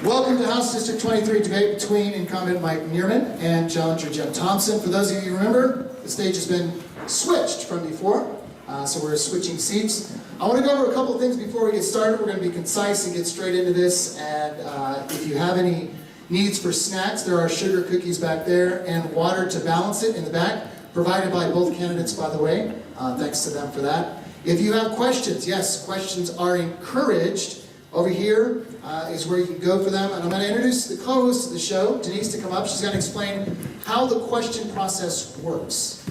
Welcome to House District 23 debate between incumbent Mike Neerman and challenger Jim Thompson. For those of you who remember, the stage has been switched from before, so we're switching seats. I want to go over a couple of things before we get started. We're going to be concise and get straight into this, and if you have any needs for snacks, there are sugar cookies back there and water to balance it in the back, provided by both candidates, by the way. Thanks to them for that. If you have questions, yes, questions are encouraged. Over here is where you can go for them. And I'm going to introduce the co-host of the show, Denise, to come up. She's going to explain how the question process works.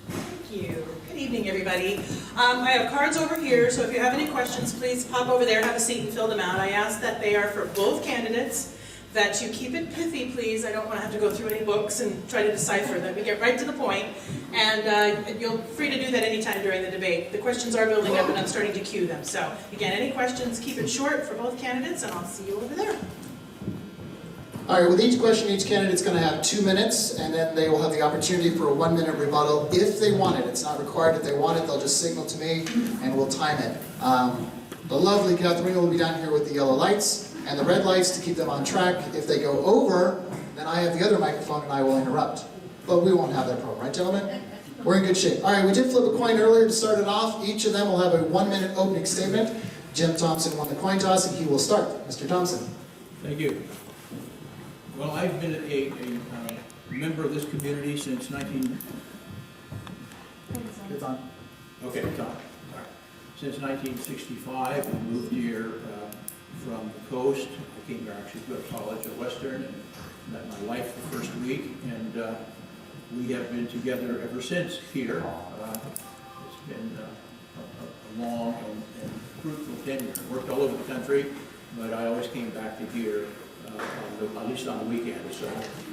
Thank you. Good evening, everybody. I have cards over here, so if you have any questions, please pop over there, have a seat, and fill them out. I ask that they are for both candidates, that you keep it pithy, please. I don't want to have to go through any books and try to decipher them. We get right to the point, and you're free to do that anytime during the debate. The questions are building up, and I'm starting to queue them. So, again, any questions, keep it short for both candidates, and I'll see you over there. All right, with each question, each candidate's going to have 2 minutes, and then they will have the opportunity for a 1-minute rebuttal if they want it. It's not required. If they want it, they'll just signal to me, and we'll time it. The lovely Katharina will be down here with the yellow lights and the red lights to keep them on track. If they go over, then I have the other microphone and I will interrupt. But we won't have that problem, right, gentlemen? We're in good shape. All right, we did flip a coin earlier to start it off. Each of them will have a 1-minute opening statement. Jim Thompson won the coin toss, and he will start. Mr. Thompson. Thank you. Well, I've been a member of this community since 19... It's on. Okay, it's on. All right. Since 1965, I moved here from the coast. I came here actually to go to college at Western and met my wife the first week, and we have been together ever since here. It's been a long and fruitful tenure. I worked all over the country, but I always came back to here, at least on the weekends, so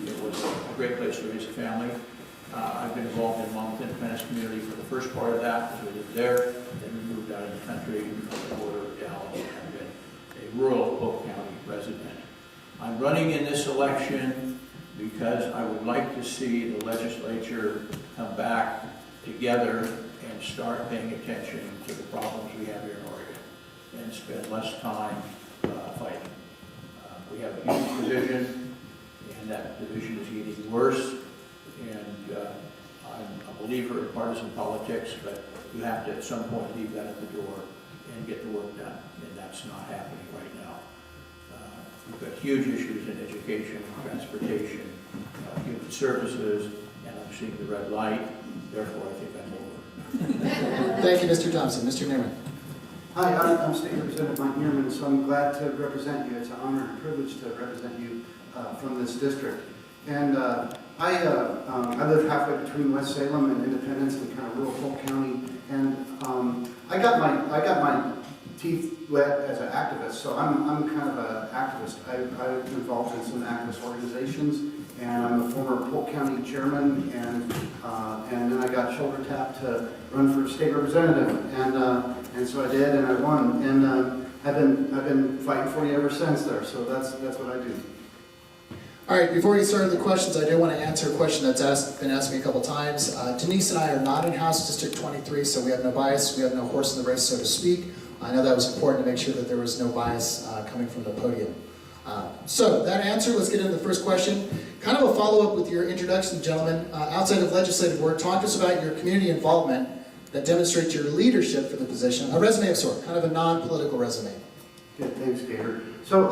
it was a great place to raise a family. I've been involved in Monmouth Independence Community for the first part of that, because we lived there, then we moved out of the country from the border of Dallas, and I've been a rural Polk County resident. I'm running in this election because I would like to see the legislature come back together and start paying attention to the problems we have here in Oregon and spend less time fighting. We have a huge division, and that division is getting worse, and I'm a believer in partisan politics, but you have to at some point leave that at the door and get the work done, and that's not happening right now. We've got huge issues in education, transportation, human services, and I'm seeing the red light, therefore I think I'm over. Thank you, Mr. Thompson. Mr. Neerman. Hi, I'm State Representative Mike Neerman, so I'm glad to represent you. It's an honor and privilege to represent you from this district. And I live halfway between West Salem and Independence and kind of rural Polk County. And I got my teeth wet as an activist, so I'm kind of an activist. I'm involved in some activist organizations, and I'm a former Polk County chairman, and then I got shoulder tapped to run for state representative, and so I did, and I won, and I've been fighting for you ever since there. So that's what I do. All right, before we get started with the questions, I do want to answer a question that's been asked me a couple times. Denise and I are not in House District 23, so we have no bias. We have no horse in the race, so to speak. I know that was important to make sure that there was no bias coming from the podium. So that answer, let's get into the first question. Kind of a follow-up with your introduction, gentlemen. Outside of legislative work, talk to us about your community involvement that demonstrates your leadership for the position. A resume of sort, kind of a non-political resume. Good, thanks, Gator. So,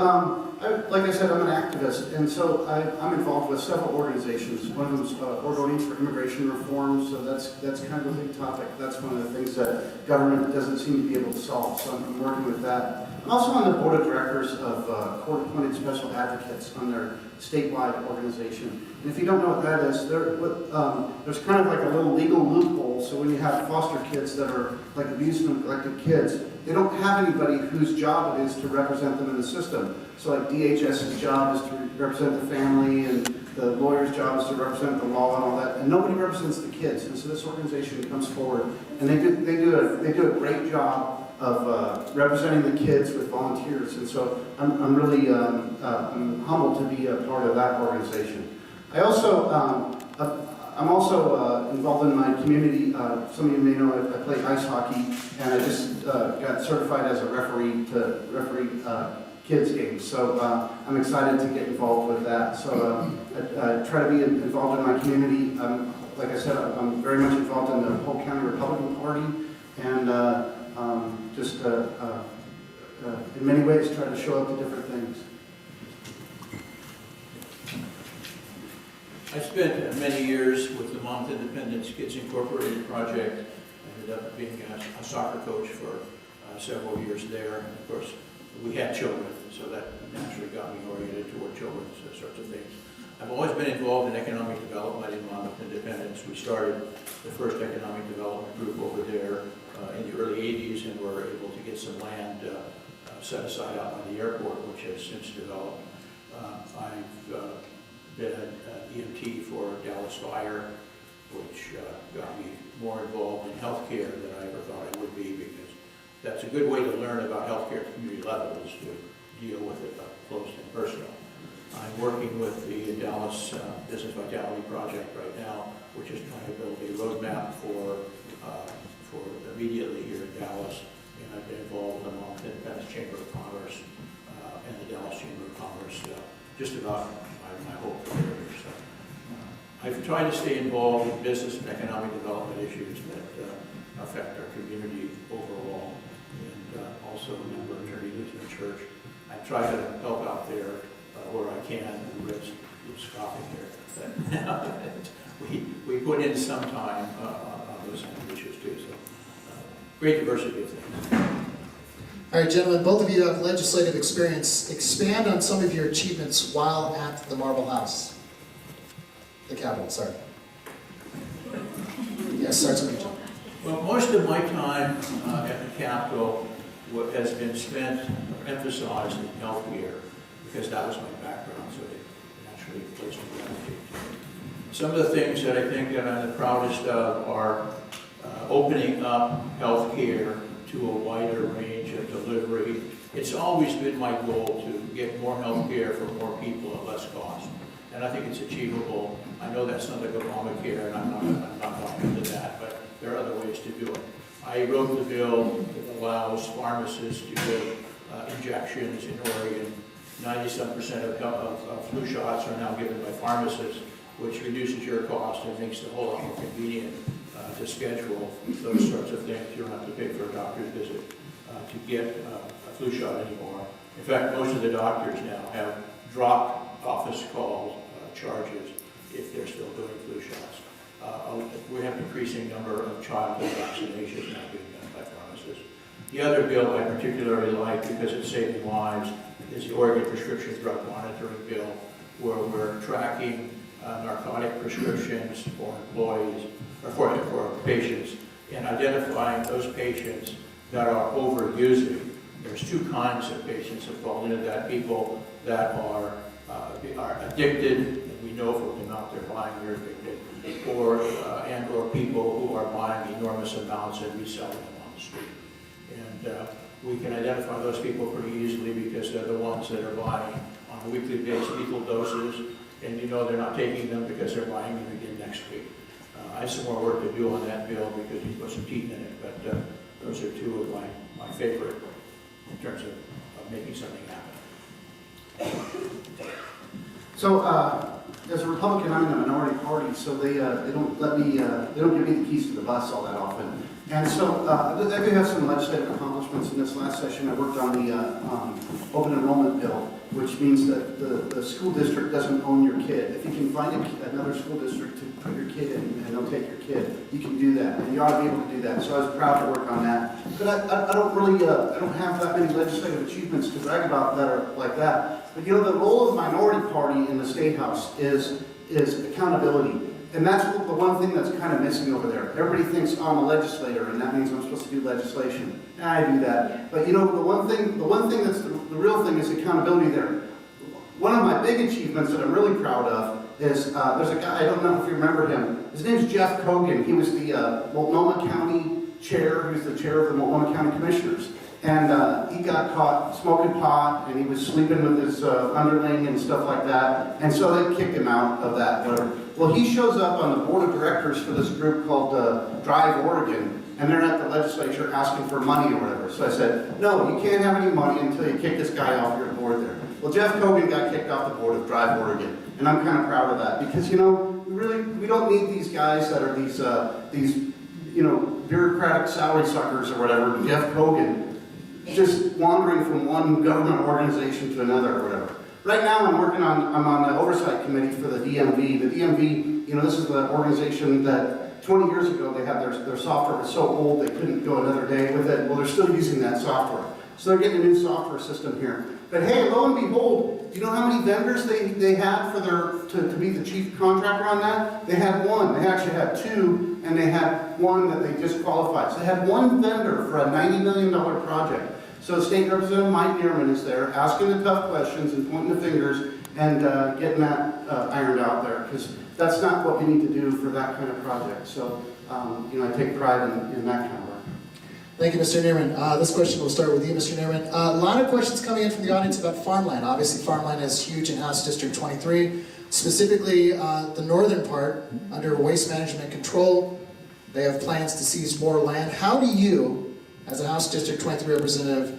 like I said, I'm an activist, and so I'm involved with several organizations. One of them is Oregonians for Immigration Reform, so that's kind of a big topic. That's one of the things that government doesn't seem to be able to solve, so I'm working with that. I'm also on the board of directors of court-appointed special advocates on their statewide organization. And if you don't know what that is, there's kind of like a little legal loophole, so when you have foster kids that are like abused and neglected kids, they don't have anybody whose job it is to represent them in the system. So like DHS's job is to represent the family, and the lawyer's job is to represent the law and all that, and nobody represents the kids. And so this organization comes forward, and they do a great job of representing the kids with volunteers. And so I'm really I'm humbled to be a part of that organization. I'm also involved in my community. Some of you may know I play ice hockey, and I just got certified as a referee to referee kids games. So I'm excited to get involved with that. So I try to be involved in my community. Like I said, I'm very much involved in the Polk County Republican Party, and in many ways try to show up to different things. I spent many years with the Monmouth Independence Kids Incorporated project. I ended up being a soccer coach for several years there. And of course, we had children, so that naturally got me oriented toward children's sorts of things. I've always been involved in economic development in Monmouth Independence. We started the first economic development group over there in the early 80s, and were able to get some land set aside out by the airport, which has since developed. I've been an EMT for Dallas Fire, which got me more involved in healthcare than I ever thought I would be, because that's a good way to learn about healthcare at the community level, is to deal with it up close and personal. I'm working with the Dallas Business Vitality Project right now, which is trying to build a roadmap for immediately here in Dallas. And I've been involved with the Monmouth Independence Chamber of Commerce and the Dallas Chamber of Commerce just about my whole career. So I've tried to stay involved in business and economic development issues that affect our community overall, and also a member of Trinity Lutheran Church. I try to help out there where I can. Rich scoffing here, but we put in some time on those kind of issues too. So great diversity of things. All right, gentlemen, both of you have legislative experience. Expand on some of your achievements while at the Marble House. The Capitol, sorry. Yes, starts with you, John. Well, most of my time at the Capitol has been spent emphasized in healthcare, because that was my background, so it naturally placed me gravitate. Some of the things that I think that I'm the proudest of are opening up healthcare to a wider range of delivery. It's always been my goal to get more healthcare for more people at less cost, and I think it's achievable. I know that's not like Obamacare, and I'm not buying into that, but there are other ways to do it. I wrote the bill that allows pharmacists to give injections in Oregon. 90% of flu shots are now given by pharmacists, which reduces your cost and makes it a whole lot more convenient to schedule those sorts of things. You don't have to pay for a doctor's visit to get a flu shot anymore. In fact, most of the doctors now have dropped office call charges if they're still doing flu shots. We have an increasing number of childhood vaccinations now being done by pharmacists. The other bill I particularly like, because it's saving lives, is the Oregon Prescription Drug Monitoring Bill, where we're tracking narcotic prescriptions for employees, or for patients, and identifying those patients that are overusing. There's two kinds of patients that fall into that: people that are addicted, and we know from the amount they're buying they're addicted, or people who are buying enormous amounts and reselling them on the street. And we can identify those people pretty easily, because they're the ones that are buying on a weekly basis lethal doses, and you know they're not taking them because they're buying them again next week. I have some more work to do on that bill, because we put some teeth in it, but those are two of my favorite in terms of making something happen. So, as a Republican, I'm in the minority party, so they don't let me, they don't give me the keys to the bus all that often. And so, I do have some legislative accomplishments in this last session. I worked on the open enrollment bill, which means that the school district doesn't own your kid. If you can find another school district to put your kid in and they'll take your kid, you can do that, and you ought to be able to do that. So I was proud to work on that. But I don't really, I don't have that many legislative achievements to brag about that are like that. But you know, the role of the minority party in the State House is accountability. And that's the one thing that's kind of missing over there. Everybody thinks, oh, I'm a legislator, and that means I'm supposed to do legislation. And I do that. But you know, the one thing that's the real thing is accountability there. One of my big achievements that I'm really proud of is, there's a guy, I don't know if you remember him. His name's Jeff Kogan. He was the Multnomah County chair. He was the chair of the Multnomah County Commissioners. And he got caught smoking pot, and he was sleeping with his underling and stuff like that. And so they kicked him out of that. Well, he shows up on the board of directors for this group called Drive Oregon. and they're at the legislature asking for money or whatever. So I said, no, you can't have any money until you kick this guy off your board there. Well, Jeff Kogan got kicked off the board of Drive Oregon, and I'm kind of proud of that because, you know, we don't need these guys that are these you know, bureaucratic salary suckers or whatever, Jeff Kogan, just wandering from one government organization to another or whatever. Right now I'm on the oversight committee for the DMV. The DMV, you know, this is the organization that 20 years ago they had their software was so old they couldn't go another day with it. Well, they're still using that software. So they're getting a new software system here. But hey, lo and behold, do you know how many vendors they had for to be the chief contractor on that? They had one. They actually had two, and they had one that they disqualified. So they had one vendor for a $90 million project. So State Representative Mike Neerman is there asking the tough questions and pointing the fingers and getting that ironed out there, because that's not what we need to do for that kind of project. So, you know, I take pride in that kind of work. Thank you, Mr. Neerman. This question will start with you, Mr. Neerman. A lot of questions coming in from the audience about farmland. Obviously, farmland is huge in House District 23, specifically the northern part under waste management control. They have plans to seize more land. How do you, as a House District 23 representative,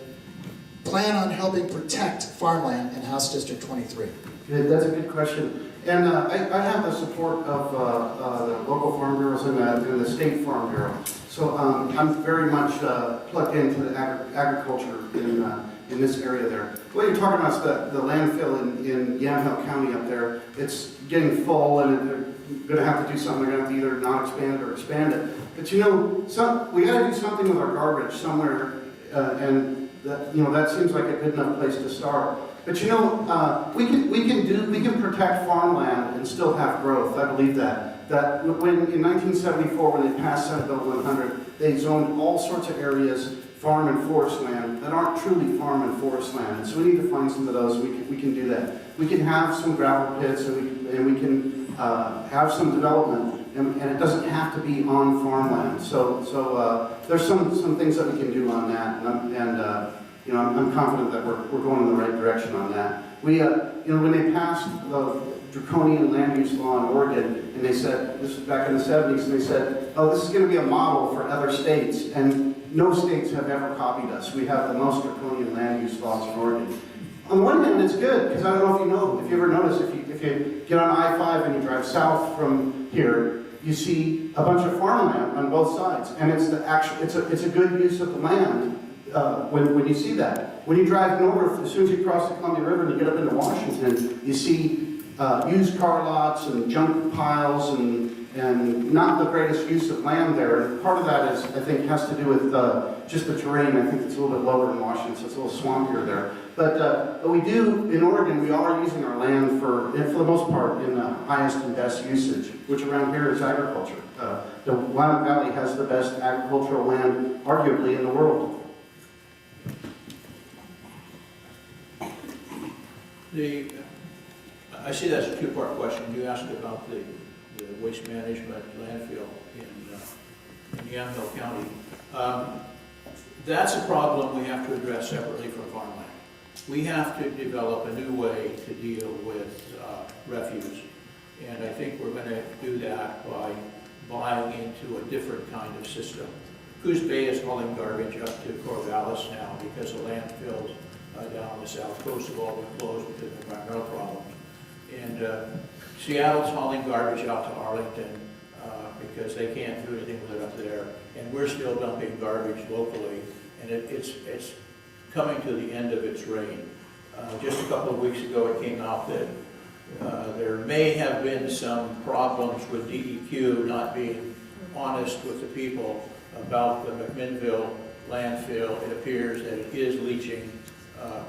plan on helping protect farmland in House District 23? Good, that's a good question. And I have the support of the local farm bureaus and the state farm bureau. So I'm very much plugged into the agriculture in this area there. What you're talking about is the landfill in Yamhill County up there. It's getting full, and they're going to have to do something. They're going to have to either not expand it or expand it. But you know, we got to do something with our garbage somewhere, and that, you know, that seems like a good enough place to start. But you know, we can protect farmland and still have growth. I believe that. That when in 1974, when they passed Senate Bill 100, they zoned all sorts of areas, farm and forest land, that aren't truly farm and forest land. And so we need to find some of those. We can do that. We can have some gravel pits, and we can have some development, and it doesn't have to be on farmland. So there's some things that we can do on that, and you know, I'm confident that we're going in the right direction on that. We, you know, when they passed the draconian land use law in Oregon, and they said, this was back in the 70s, and they said, oh, this is going to be a model for other states, and no states have ever copied us. We have the most draconian land use laws in Oregon. On one hand, it's good, because I don't know if you ever notice, if you get on I-5 and you drive south from here, you see a bunch of farmland on both sides, and it's a good use of the land. When you see that. When you drive north, as soon as you cross the Columbia River and you get up into Washington, you see used car lots and junk piles and not the greatest use of land there. And part of that is, I think, has to do with just the terrain. I think it's a little bit lower in Washington, so it's a little swampier there. But we do, in Oregon, we are using our land for the most part, in the highest and best usage, which around here is agriculture. The Willamette Valley has the best agricultural land, arguably, in the world. I see that's a two-part question. You asked about the waste management landfill in Yamhill County. That's a problem we have to address separately from farmland. We have to develop a new way to deal with refuse, and I think we're going to do that by buying into a different kind of system. Coos Bay is hauling garbage up to Corvallis now because the landfills down on the south coast have all been closed because of environmental problems. And Seattle's hauling garbage out to Arlington because they can't do anything with it up there. And we're still dumping garbage locally, and it's coming to the end of its reign. Just a couple of weeks ago it came out that there may have been some problems with DEQ not being honest with the people about the McMinnville landfill. It appears that it is leaching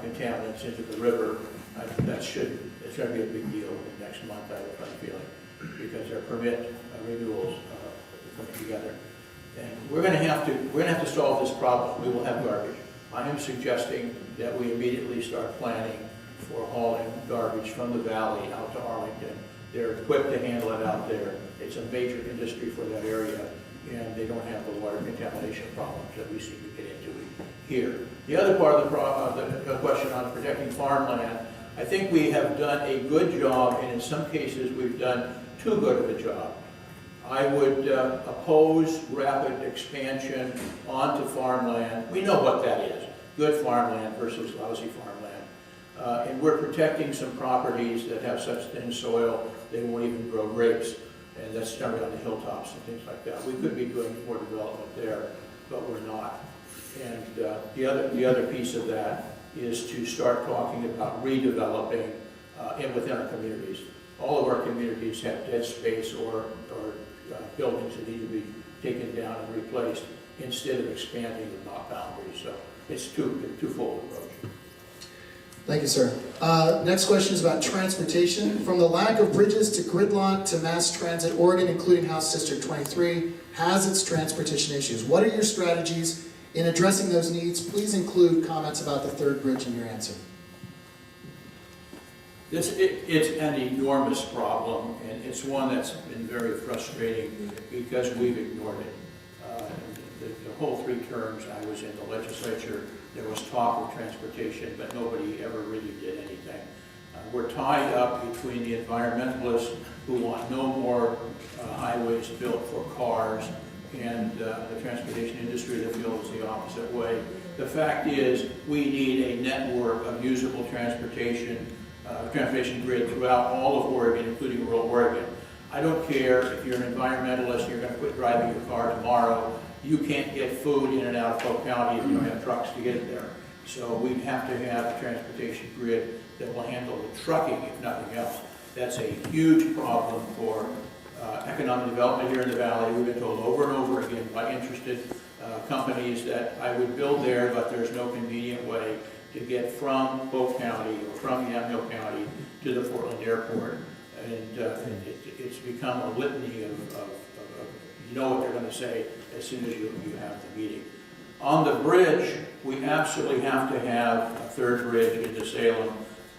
contaminants into the river. It's going to be a big deal next month, I have a feeling, because their permit renewals are coming together. And we're going to have to solve this problem. We will have garbage. I am suggesting that we immediately start planning for hauling garbage from the valley out to Arlington. They're equipped to handle it out there. It's a major industry for that area, and they don't have the water contamination problems that we seem to get into here. The other part of the question on protecting farmland, I think we have done a good job, and in some cases we've done too good of a job. I would oppose rapid expansion onto farmland. We know what that is, good farmland versus lousy farmland. And we're protecting some properties that have such thin soil, they won't even grow grapes. And that's started on the hilltops and things like that. We could be doing more development there, but we're not. And the other piece of that is to start talking about redeveloping within our communities. All of our communities have dead space or buildings that need to be taken down and replaced instead of expanding the boundaries. So it's twofold approach. Thank you, sir. Next question is about transportation. From the lack of bridges to gridlock to mass transit, Oregon, including House District 23, has its transportation issues. What are your strategies in addressing those needs? Please include comments about the third bridge in your answer. It's an enormous problem, and it's one that's been very frustrating because we've ignored it. The whole 3 terms I was in the legislature, there was talk of transportation, but nobody ever really did anything. We're tied up between the environmentalists who want no more highways built for cars and the transportation industry that feels the opposite way. The fact is, we need a network of usable transportation grid throughout all of Oregon, including rural Oregon. I don't care if you're an environmentalist and you're going to quit driving your car tomorrow. You can't get food in and out of Polk County if you don't have trucks to get it there. So we have to have a transportation grid that will handle the trucking, if nothing else. That's a huge problem for economic development here in the valley. We've been told over and over again by interested companies that I would build there, but there's no convenient way to get from Polk County or from Yamhill County to the Portland Airport. And it's become a litany of you know what they're going to say as soon as you have the meeting. On the bridge, we absolutely have to have a third bridge into Salem,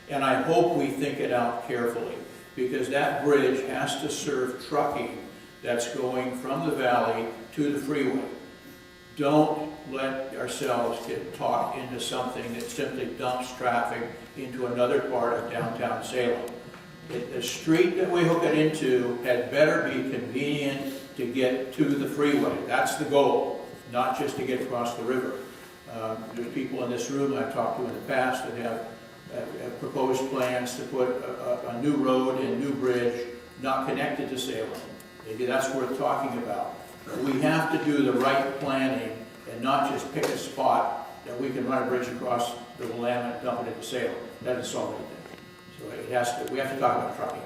and I hope we think it out carefully, because that bridge has to serve trucking that's going from the valley to the freeway. Don't let ourselves get talked into something that simply dumps traffic into another part of downtown Salem. The street that we hook it into had better be convenient to get to the freeway. That's the goal, not just to get across the river. There's people in this room I've talked to in the past that have proposed plans to put a new road and new bridge not connected to Salem. Maybe that's worth talking about. But we have to do the right planning and not just pick a spot that we can run a bridge across the Willamette and dump it into Salem. That doesn't solve anything. So we have to talk about trucking.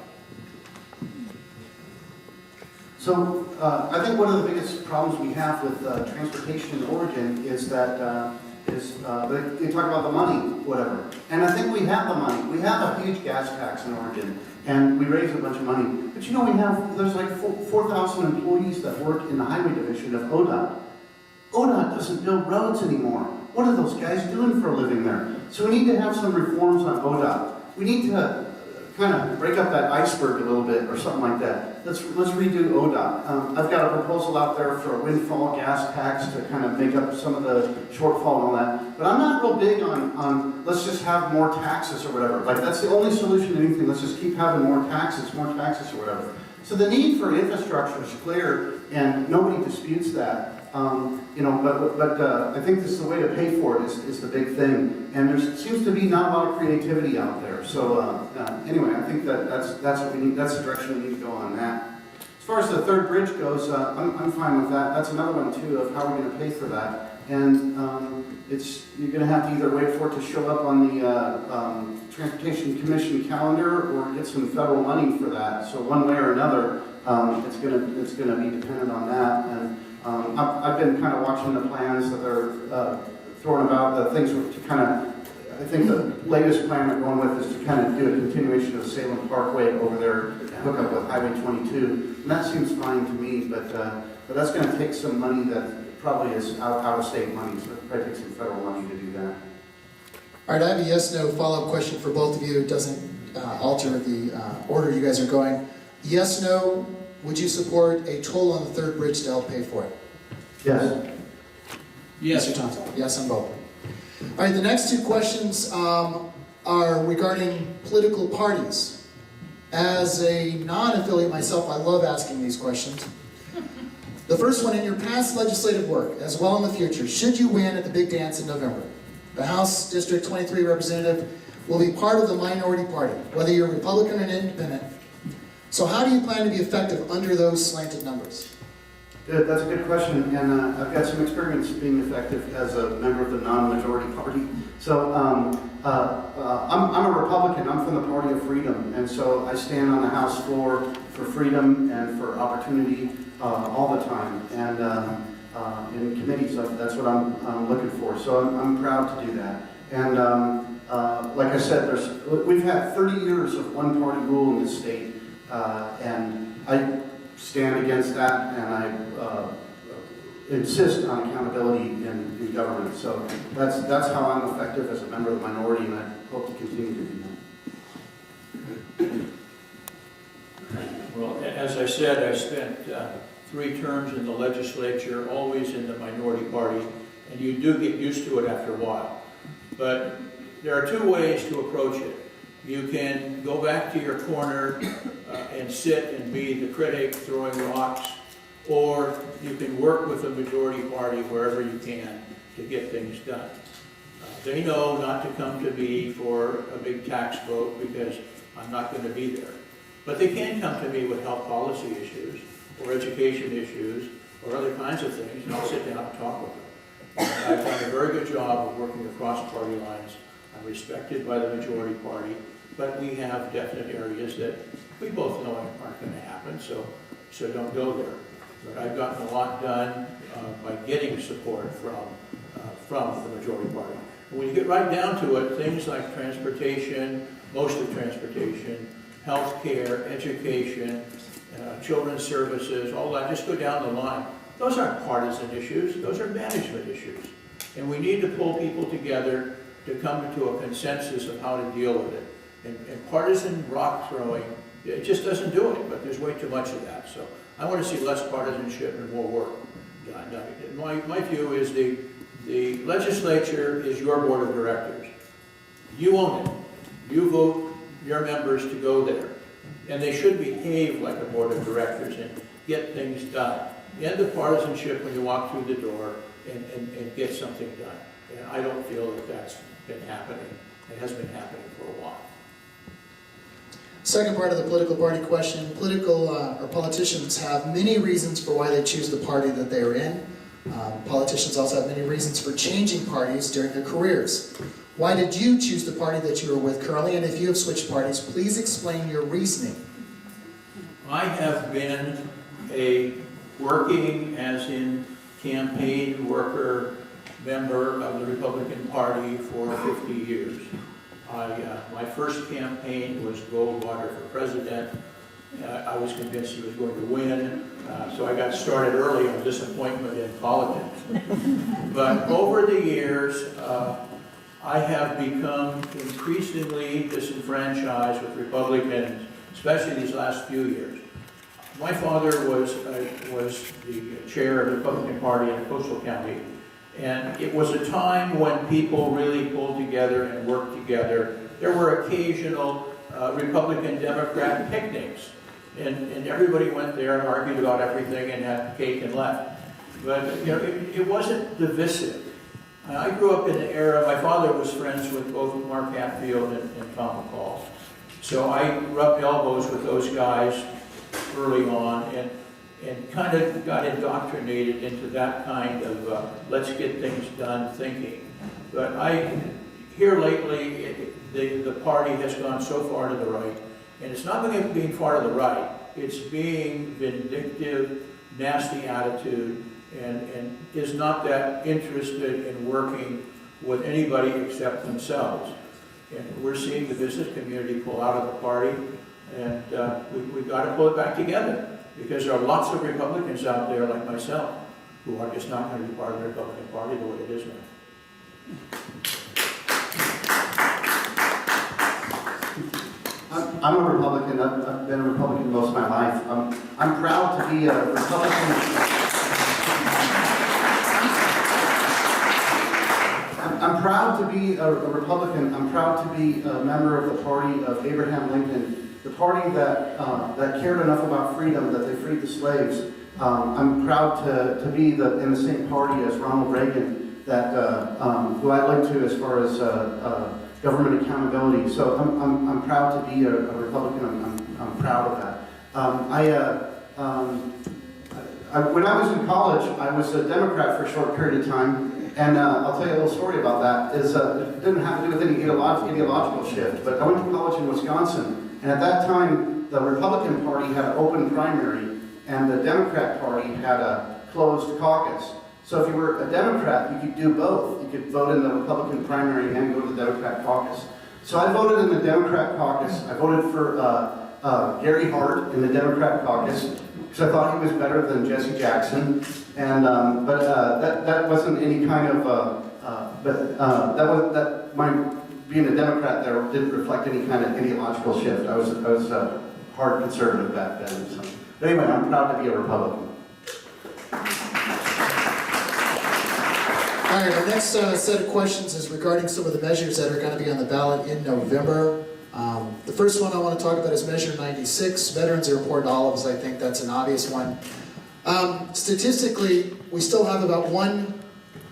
So I think one of the biggest problems we have with transportation in Oregon is that they talk about the money, whatever. And I think we have the money. We have a huge gas tax in Oregon, and we raise a bunch of money. But you know, there's like 4,000 employees that work in the highway division of ODOT. ODOT doesn't build roads anymore. What are those guys doing for a living there? So we need to have some reforms on ODOT. We need to kind of break up that iceberg a little bit or something like that. Let's redo ODOT. I've got a proposal out there for a windfall gas tax to kind of make up some of the shortfall and all that. But I'm not real big on let's just have more taxes or whatever. Like, that's the only solution to anything. Let's just keep having more taxes or whatever. So the need for infrastructure is clear, and nobody disputes that. But I think this is the way to pay for it is the big thing. And there seems to be not a lot of creativity out there. So anyway, I think that's what we need. That's the direction we need to go on that. As far as the third bridge goes, I'm fine with that. That's another one too of how we're going to pay for that. And you're going to have to either wait for it to show up on the Transportation Commission calendar or get some federal money for that. So one way or another, it's going to be dependent on that. And I've been kind of watching the plans that they're throwing about, the things to kind of, I think the latest plan they're going with is to kind of do a continuation of Salem Parkway over there, hook up with Highway 22. And that seems fine to me, but that's going to take some money that probably is out of state money, so it'll probably take some federal money to do that. All right, I have a yes/no follow-up question for both of you. It doesn't alter the order you guys are going. Yes/no. Would you support a toll on the third bridge to help pay for it? Yes. Yes. Mr. Thompson? Yes on both. All right, the next two questions are regarding political parties. As a non-affiliate myself, I love asking these questions. The first one, in your past legislative work, as well in the future, should you win at the big dance in November, the House District 23 representative will be part of the minority party, whether you're Republican or independent. So how do you plan to be effective under those slanted numbers? Good, that's a good question, and I've got some experience being effective as a member of the non-majority party. So I'm a Republican. I'm from the Party of Freedom, and so I stand on the House floor for freedom and for opportunity all the time. And in committees, that's what I'm looking for. So I'm proud to do that. And like I said, we've had 30 years of one-party rule in this state, and I stand against that, and I insist on accountability in government. So that's how I'm effective as a member of the minority, and I hope to continue to do that. Well, as I said, I spent 3 terms in the legislature, always in the minority party, and you do get used to it after a while. But there are 2 ways to approach it. You can go back to your corner and sit and be the critic throwing rocks, or you can work with the majority party wherever you can to get things done. They know not to come to me for a big tax vote because I'm not going to be there. But they can come to me with health policy issues, or education issues, or other kinds of things, and I'll sit down and talk with them. I've done a very good job of working across party lines. I'm respected by the majority party, but we have definite areas that we both know aren't going to happen, so don't go there. But I've gotten a lot done by getting support from the majority party. When you get right down to it, things like transportation, most of transportation, health care, education, children's services, all that, just go down the line. Those aren't partisan issues, those are management issues. And we need to pull people together to come to a consensus of how to deal with it. And partisan rock throwing, it just doesn't do it, but there's way too much of that. So I want to see less partisanship and more work done. My view is the legislature is your board of directors. You own it. You vote your members to go there. And they should behave like a board of directors and get things done. End the partisanship when you walk through the door and get something done. And I don't feel that that's been happening. It has been happening for a while. Second part of the political party question, politicians have many reasons for why they choose the party that they are in. Politicians also have many reasons for changing parties during their careers. Why did you choose the party that you are with currently? And if you have switched parties, please explain your reasoning. I have been a working, as in campaign worker, member of the Republican Party for 50 years. My first campaign was Goldwater for president. I was convinced he was going to win, so I got started early on disappointment in politics. But over the years, I have become increasingly disenfranchised with Republicans, especially these last few years. My father was the chair of the Republican Party in Coastal County, and it was a time when people really pulled together and worked together. There were occasional Republican-Democrat picnics, and everybody went there and argued about everything and had cake and left. But it wasn't divisive. I grew up in the era, my father was friends with both Mark Hatfield and Tom McCall. So I rubbed elbows with those guys early on and kind of got indoctrinated into that kind of let's get things done thinking. But here lately, the party has gone so far to the right, and it's not being far to the right, it's being vindictive, nasty attitude, and is not that interested in working with anybody except themselves. And we're seeing the business community pull out of the party, and we've got to pull it back together, because there are lots of Republicans out there like myself who are just not going to be part of the Republican Party the way it is now. I'm a Republican. I've been a Republican most of my life. I'm proud to be a Republican. I'm proud to be a Republican. I'm proud to be a member of the party of Abraham Lincoln, the party that cared enough about freedom that they freed the slaves. I'm proud to be in the same party as Ronald Reagan, who I look to as far as government accountability. So I'm proud to be a Republican. I'm proud of that. When I was in college, I was a Democrat for a short period of time. And I'll tell you a little story about that. It didn't have to do with any ideological shift, but I went to college in Wisconsin, and at that time, the Republican Party had an open primary, and the Democrat Party had a closed caucus. So if you were a Democrat, you could do both. You could vote in the Republican primary and go to the Democrat caucus. So I voted in the Democrat caucus. I voted for Gary Hart in the Democrat caucus, because I thought he was better than Jesse Jackson. And that wasn't any kind of my being a Democrat there didn't reflect any kind of ideological shift. I was a hard conservative back then. So. But anyway, I'm proud to be a Republican. All right, our next set of questions is regarding some of the measures that are going to be on the ballot in November. The first one I want to talk about is Measure 96. Veterans are important to all of us. I think that's an obvious one. Statistically, we still have about one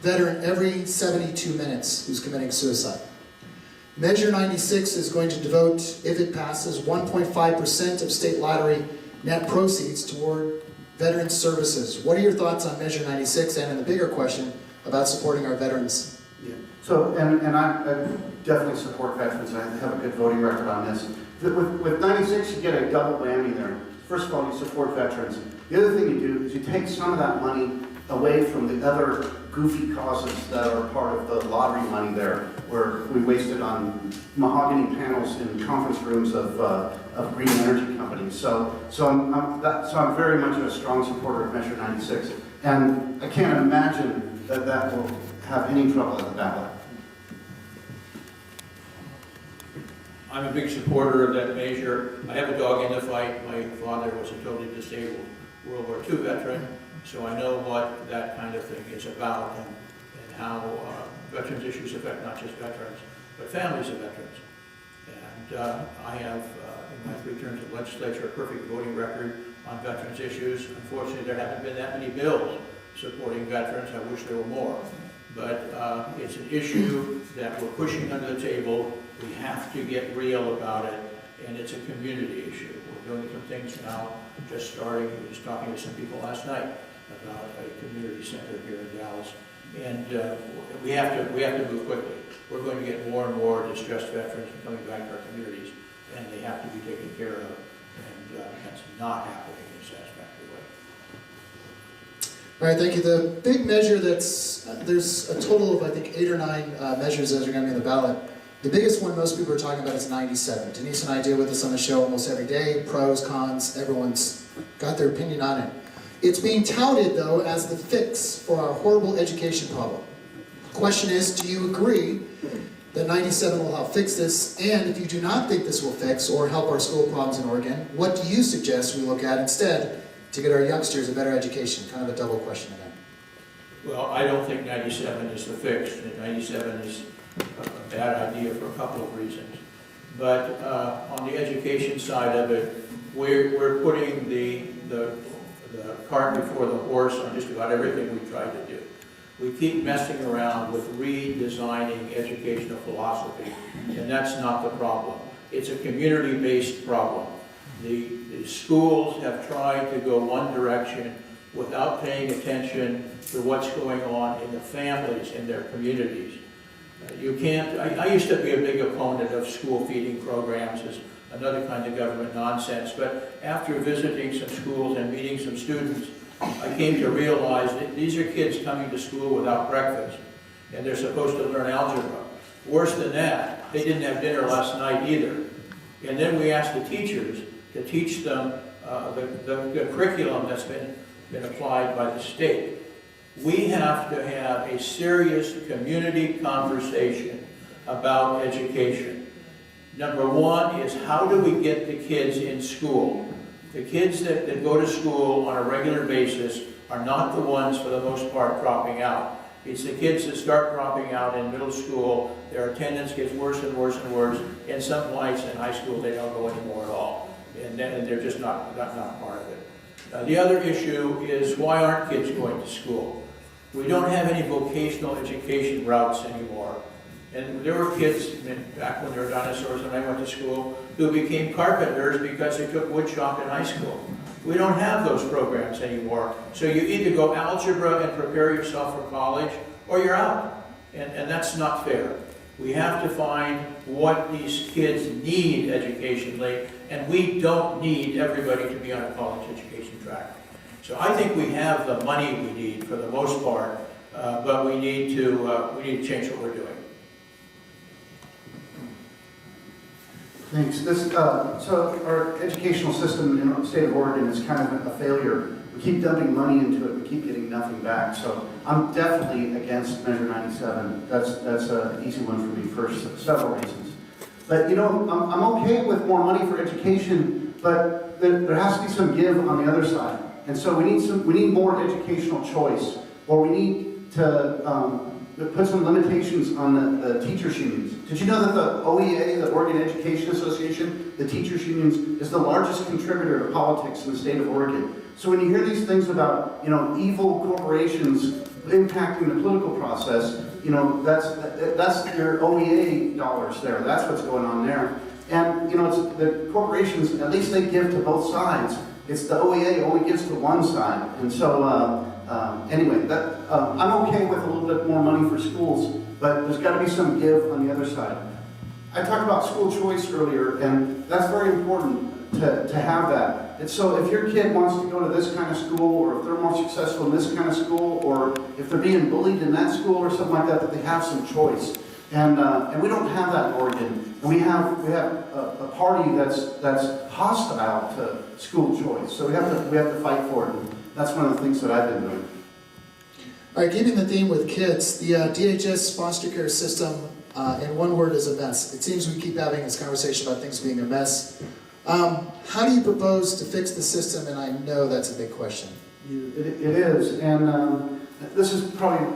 veteran every 72 minutes who's committing suicide. Measure 96 is going to devote, if it passes, 1.5% of state lottery net proceeds toward veteran services. What are your thoughts on Measure 96 and in the bigger question about supporting our veterans? Yeah. So, and I definitely support veterans. I have a good voting record on this. With 96, you get a double whammy there. First of all, you support veterans. The other thing you do is you take some of that money away from the other goofy causes that are part of the lottery money there, where we wasted on mahogany panels in conference rooms of green energy companies. So I'm very much a strong supporter of Measure 96. And I can't imagine that will have any trouble at the ballot. I'm a big supporter of that measure. I have a dog in the fight. My father was a totally disabled World War II veteran, so I know what that kind of thing is about and how veterans issues affect not just veterans, but families of veterans. And I have, in my 3 terms of legislature, a perfect voting record on veterans issues. Unfortunately, there haven't been that many bills supporting veterans. I wish there were more. But it's an issue that we're pushing under the table. We have to get real about it, and it's a community issue. We're doing some things now, just starting. I was talking to some people last night about a community center here in Dallas, and we have to move quickly. We're going to get more and more distressed veterans coming back to our communities, and they have to be taken care of, and that's not happening in a satisfactory way. All right, thank you. The big measure there's a total of, I think, 8 or 9 measures that are going to be on the ballot. The biggest one most people are talking about is 97. Denise and I deal with this on the show almost every day. Pros, cons, everyone's got their opinion on it. It's being touted, though, as the fix for our horrible education problem. The question is, do you agree that 97 will help fix this? And if you do not think this will fix or help our school problems in Oregon, what do you suggest we look at instead to get our youngsters a better education? Kind of a double question again. Well, I don't think 97 is the fix. 97 is a bad idea for a couple of reasons. But on the education side of it, we're putting the cart before the horse on just about everything we tried to do. We keep messing around with redesigning educational philosophy, and that's not the problem. It's a community-based problem. The schools have tried to go one direction without paying attention to what's going on in the families in their communities. You can't, I used to be a big opponent of school feeding programs as another kind of government nonsense, but after visiting some schools and meeting some students, I came to realize that these are kids coming to school without breakfast, and they're supposed to learn algebra. Worse than that, they didn't have dinner last night either. And then we asked the teachers to teach them the curriculum that's been applied by the state. We have to have a serious community conversation about education. Number one is, how do we get the kids in school? The kids that go to school on a regular basis are not the ones, for the most part, dropping out. It's the kids that start dropping out in middle school. Their attendance gets worse and worse and worse. And some nights in high school, they don't go anymore at all. And they're just not part of it. The other issue is, why aren't kids going to school? We don't have any vocational education routes anymore. And there were kids, back when there were dinosaurs and I went to school, who became carpenters because they took wood shop in high school. We don't have those programs anymore. So you either go algebra and prepare yourself for college, or you're out. And that's not fair. We have to find what these kids need educationally, and we don't need everybody to be on a college education track. So I think we have the money we need for the most part, but we need to change what we're doing. Thanks. So our educational system in the state of Oregon is kind of a failure. We keep dumping money into it, we keep getting nothing back. So I'm definitely against Measure 97. That's an easy one for me for several reasons. But you know, I'm okay with more money for education, but there has to be some give on the other side. And so we need more educational choice, or we need to put some limitations on the teachers' unions. Did you know that the OEA, the Oregon Education Association, the teachers' unions, is the largest contributor to politics in the state of Oregon? So when you hear these things about, you know, evil corporations impacting the political process, you know, that's your OEA dollars there. That's what's going on there. And, you know, it's the corporations, at least they give to both sides. It's the OEA only gives to one side. And so, anyway, I'm okay with a little bit more money for schools, but there's got to be some give on the other side. I talked about school choice earlier, and that's very important to have that. And so if your kid wants to go to this kind of school, or if they're more successful in this kind of school, or if they're being bullied in that school or something like that, that they have some choice. And we don't have that in Oregon. And we have a party that's hostile to school choice. So we have to fight for it. And that's one of the things that I've been doing. All right, keeping the theme with kids, the DHS foster care system, in one word, is a mess. It seems we keep having this conversation about things being a mess. How do you propose to fix the system? And I know that's a big question. It is, and this is probably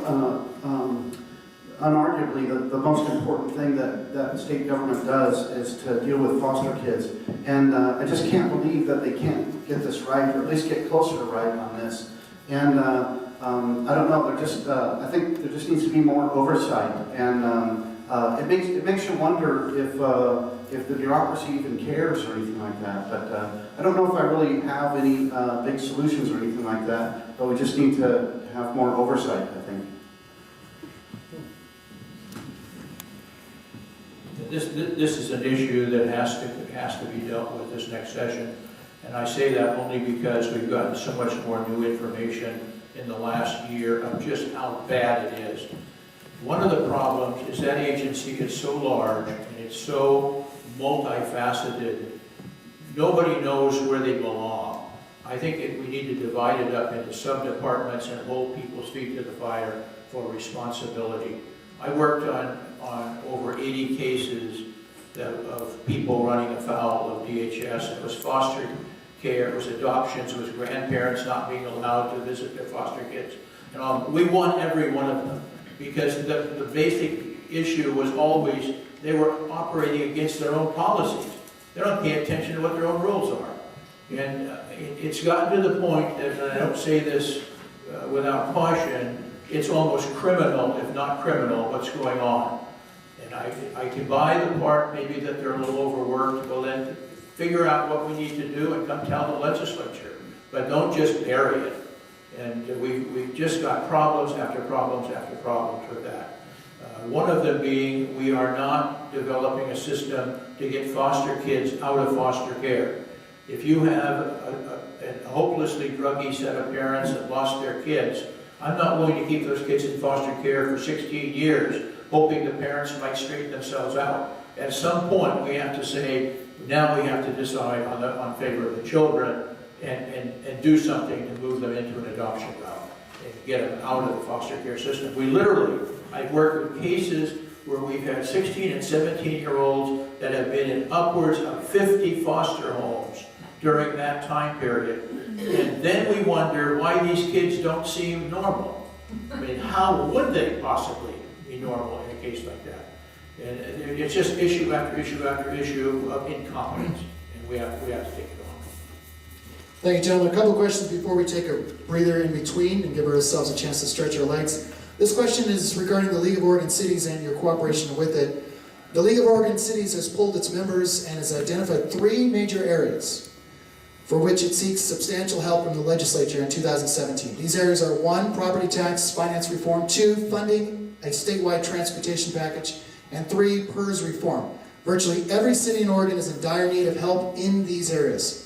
unarguably the most important thing that the state government does is to deal with foster kids. And I just can't believe that they can't get this right, or at least get closer to right on this. And I don't know, I think there just needs to be more oversight. And it makes you wonder if the bureaucracy even cares or anything like that. But I don't know if I really have any big solutions or anything like that. But we just need to have more oversight, I think. This is an issue that has to be dealt with this next session. And I say that only because we've gotten so much more new information in the last year of just how bad it is. One of the problems is that agency is so large and it's so multifaceted, nobody knows where they belong. I think we need to divide it up into sub-departments and hold people's feet to the fire for responsibility. I worked on over 80 cases of people running afoul of DHS. It was foster care, it was adoptions, it was grandparents not being allowed to visit their foster kids. And we won every one of them because the basic issue was always they were operating against their own policies. They don't pay attention to what their own rules are. And it's gotten to the point that, and I don't say this without caution, it's almost criminal, if not criminal, what's going on. And I can buy the part maybe that they're a little overworked, well then figure out what we need to do and come tell the legislature. But don't just bury it. And we've just got problems after problems after problems with that. One of them being we are not developing a system to get foster kids out of foster care. If you have a hopelessly druggy set of parents that lost their kids, I'm not willing to keep those kids in foster care for 16 years, hoping the parents might straighten themselves out. At some point, we have to say, now we have to decide on favor of the children and do something to move them into an adoption route and get them out of the foster care system. We literally, I've worked with cases where we've had 16 and 17-year-olds that have been in upwards of 50 foster homes during that time period. And then we wonder why these kids don't seem normal. I mean, how would they possibly be normal in a case like that? And it's just issue after issue after issue of incompetence, and we have to take it on. Thank you, gentlemen. A couple questions before we take a breather in between and give ourselves a chance to stretch our legs. This question is regarding the League of Oregon Cities and your cooperation with it. The League of Oregon Cities has polled its members and has identified 3 major areas for which it seeks substantial help from the legislature in 2017. These areas are 1, property tax finance reform, 2, funding a statewide transportation package, and 3, PERS reform. Virtually every city in Oregon is in dire need of help in these areas.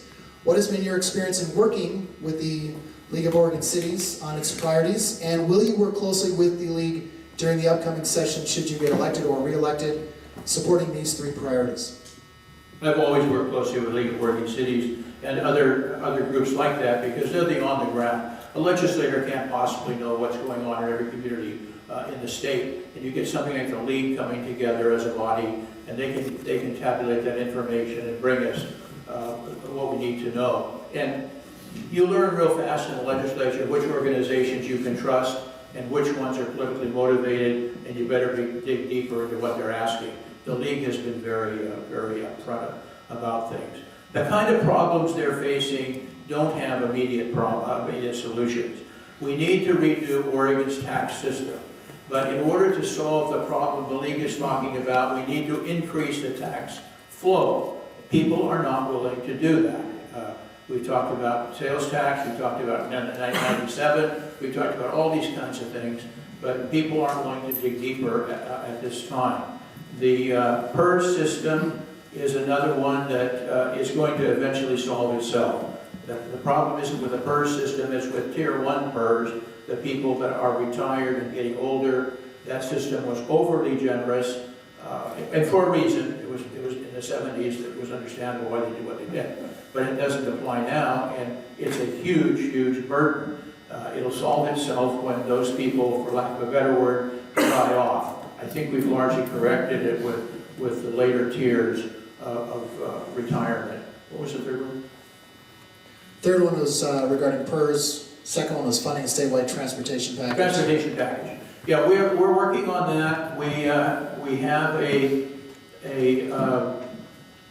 What has been your experience in working with the League of Oregon Cities on its priorities, and will you work closely with the League during the upcoming session should you get elected or re-elected, supporting these 3 priorities? I've always worked closely with League of Oregon Cities and other groups like that because they're the on the ground. A legislator can't possibly know what's going on in every community in the state, and you get something like the League coming together as a body, and they can tabulate that information and bring us what we need to know. And you learn real fast in the legislature which organizations you can trust and which ones are politically motivated, and you better dig deeper into what they're asking. The League has been very upfront about things. The kind of problems they're facing don't have immediate solutions. We need to redo Oregon's tax system. But in order to solve the problem the League is talking about, we need to increase the tax flow. People are not willing to do that. We talked about sales tax, we talked about 97, we talked about all these kinds of things, but people aren't willing to dig deeper at this time. The PERS system is another one that is going to eventually solve itself. The problem isn't with the PERS system, it's with Tier 1 PERS, the people that are retired and getting older. That system was overly generous, and for a reason. It was in the 70s, it was understandable why they did what they did. But it doesn't apply now, and it's a huge burden. It'll solve itself when those people, for lack of a better word, die off. I think we've largely corrected it with the later tiers of retirement. What was the third one? Third one was regarding PERS. Second one was funding a statewide transportation package. Transportation package. Yeah, we're working on that. We have a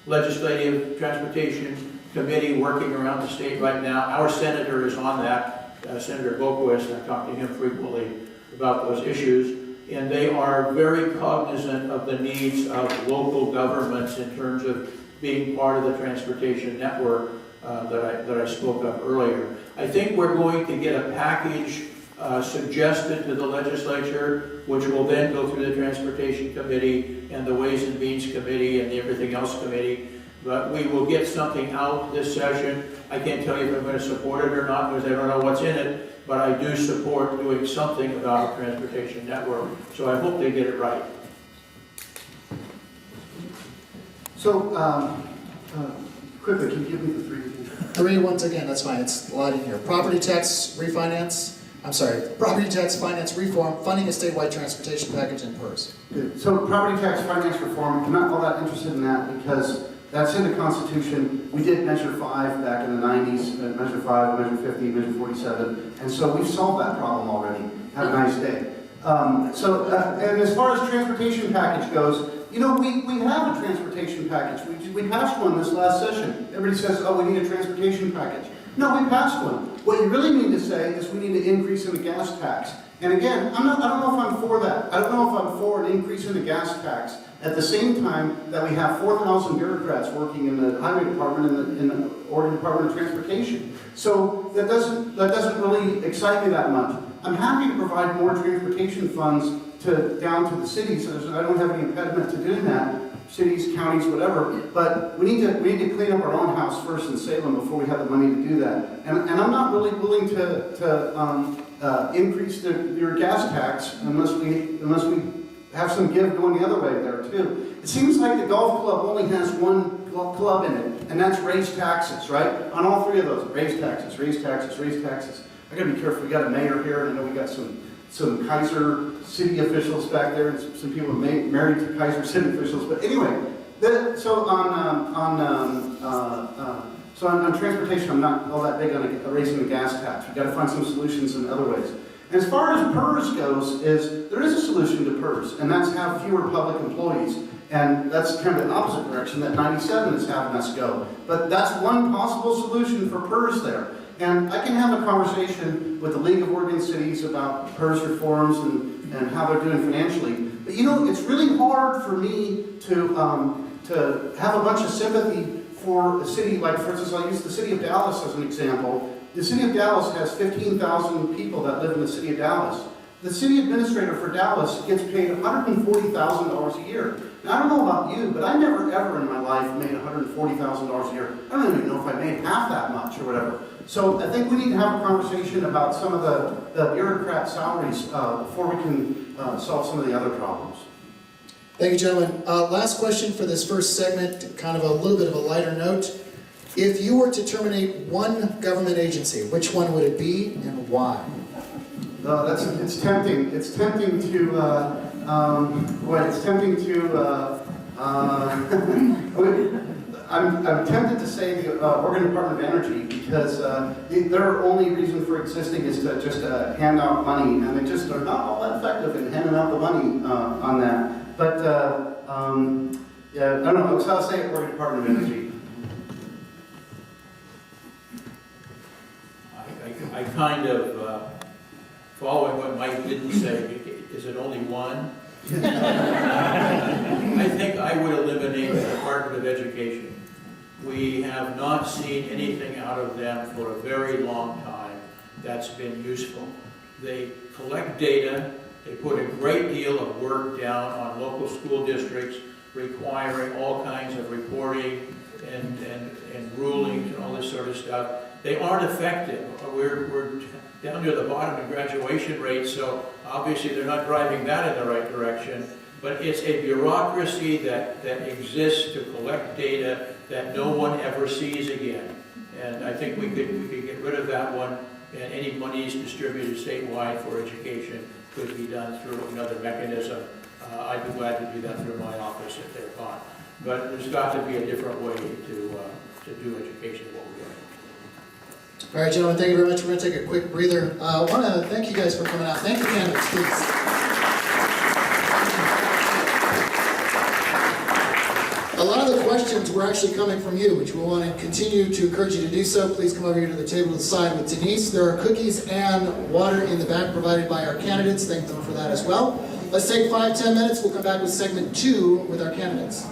legislative transportation committee working around the state right now. Our senator is on that, Senator Boquist. I talk to him frequently about those issues, and they are very cognizant of the needs of local governments in terms of being part of the transportation network that I spoke of earlier. I think we're going to get a package suggested to the legislature, which will then go through the Transportation Committee and the Ways and Means Committee and the Everything Else Committee. But we will get something out this session. I can't tell you if I'm going to support it or not because I don't know what's in it, but I do support doing something about a transportation network. So I hope they get it right. So, quickly, can you give me the 3 again? 3 once again, that's fine, it's a lot in here. Property tax property tax finance reform, funding a statewide transportation package, and PERS. Good. So property tax finance reform, I'm not all that interested in that because that's in the Constitution. We did Measure 5 back in the 90s, Measure 5, Measure 50, Measure 47, and so we've solved that problem already. Have a nice day. And as far as transportation package goes, you know, we have a transportation package. We passed one this last session. Everybody says, oh, we need a transportation package. No, we passed one. What you really need to say is we need to increase in the gas tax. And again, I don't know if I'm for that. I don't know if I'm for an increase in the gas tax at the same time that we have 4,000 bureaucrats working in the highway department and in the Oregon Department of Transportation. So that doesn't really excite me that much. I'm happy to provide more transportation funds down to the cities. I don't have any impediment to doing that. Cities, counties, whatever, but we need to clean up our own house first in Salem before we have the money to do that. And I'm not really willing to increase your gas tax unless we have some give going the other way there too. It seems like the golf club only has one club in it, and that's raise taxes, right? On all 3 of those, raise taxes, raise taxes, raise taxes. I gotta be careful. We got a mayor here, and I know we got some Kaiser city officials back there, and some people married to Kaiser city officials. But anyway, so on transportation, I'm not all that big on raising the gas tax. We've got to find some solutions in other ways. And as far as PERS goes, there is a solution to PERS, and that's have fewer public employees. And that's kind of the opposite direction that 97 is having us go. But that's one possible solution for PERS there. And I can have a conversation with the League of Oregon Cities about PERS reforms and how they're doing financially. But you know, it's really hard for me to have a bunch of sympathy for a city like, for instance, I'll use the city of Dallas as an example. The city of Dallas has 15,000 people that live in the city of Dallas. The city administrator for Dallas gets paid $140,000 a year. Now, I don't know about you, but I never ever in my life made $140,000 a year. I don't even know if I made half that much or whatever. So I think we need to have a conversation about some of the bureaucrat salaries before we can solve some of the other problems. Thank you, gentlemen. Last question for this first segment, kind of a little bit of a lighter note. If you were to terminate one government agency, which one would it be and why? It's tempting. It's tempting to, I'm tempted to say the Oregon Department of Energy because their only reason for existing is to just hand out money, and they just are not all that effective in handing out the money on that. But yeah, I don't know. I'll say Oregon Department of Energy. I kind of, following what Mike didn't say, is it only one? I think I would eliminate the Department of Education. We have not seen anything out of them for a very long time that's been useful. They collect data, they put a great deal of work down on local school districts requiring all kinds of reporting and rulings and all this sort of stuff. They aren't effective. We're down near the bottom in graduation rates, so obviously they're not driving that in the right direction. But it's a bureaucracy that exists to collect data that no one ever sees again. And I think we could get rid of that one, and any monies distributed statewide for education could be done through another mechanism. I'd be glad to do that through my office if they're gone. But there's got to be a different way to do education what we're doing. All right, gentlemen, thank you very much. We're going to take a quick breather. I want to thank you guys for coming out. Thank the candidates, please. A lot of the questions were actually coming from you, which we want to continue to encourage you to do so. Please come over here to the table to the side with Denise. There are cookies and water in the back provided by our candidates. Thank them for that as well. Let's take 5-10 minutes. We'll come back with segment 2 with our candidates.